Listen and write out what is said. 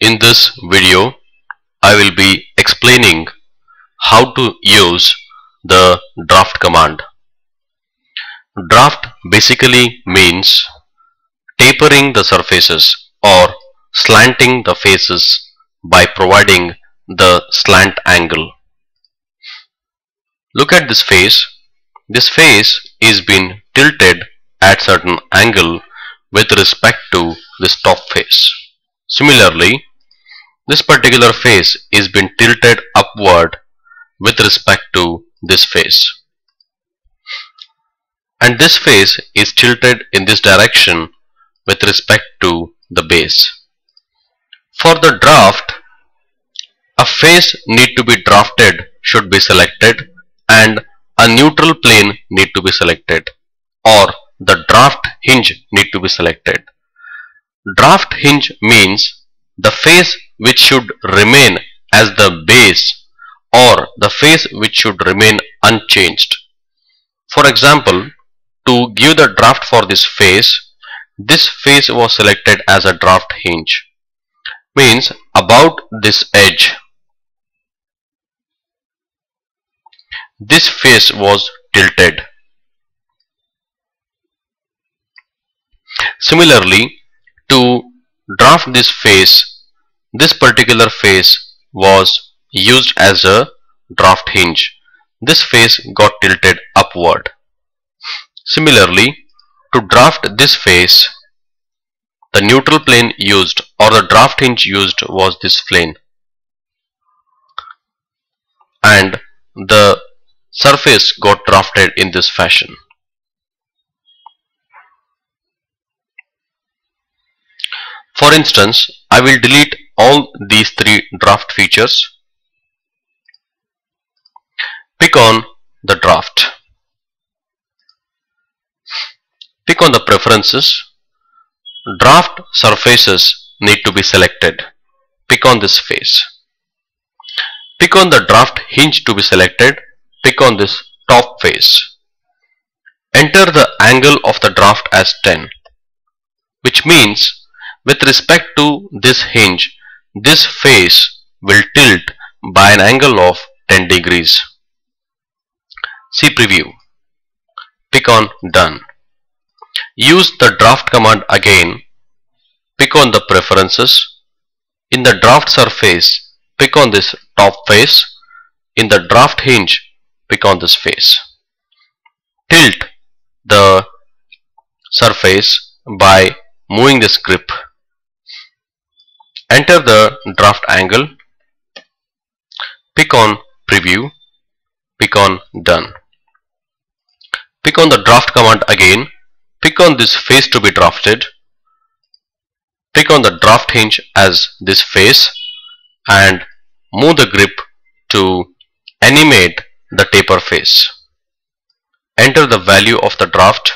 In this video, I will be explaining how to use the draft command. Draft basically means tapering the surfaces or slanting the faces by providing the slant angle. Look at this face. This face is been tilted at certain angle with respect to this top face. Similarly, this particular face is been tilted upward with respect to this face. And this face is tilted in this direction with respect to the base. For the draft, a face need to be drafted should be selected and a neutral plane need to be selected, or the draft hinge need to be selected. Draft hinge means the face which should remain as the base or the face which should remain unchanged. For example, to give the draft for this face was selected as a draft hinge. Means about this edge, this face was tilted. Similarly, to draft this face, this particular face was used as a draft hinge. This face got tilted upward. Similarly, to draft this face, the neutral plane used or the draft hinge used was this plane, and the surface got drafted in this fashion. For instance, I will delete all these three draft features. Pick on the draft. Pick on the preferences. Draft surfaces need to be selected. Pick on this face. Pick on the draft hinge to be selected. Pick on this top face. Enter the angle of the draft as 10, which means with respect to this hinge, this face will tilt by an angle of 10 degrees. See preview. Pick on done. Use the draft command again. Pick on the preferences. In the draft surface, pick on this top face. In the draft hinge, pick on this face. Tilt the surface by moving this grip. Enter the draft angle. Pick on preview. Pick on done. Pick on the draft command again. Pick on this face to be drafted. Pick on the draft hinge as this face and move the grip to animate the taper face. Enter the value of the draft.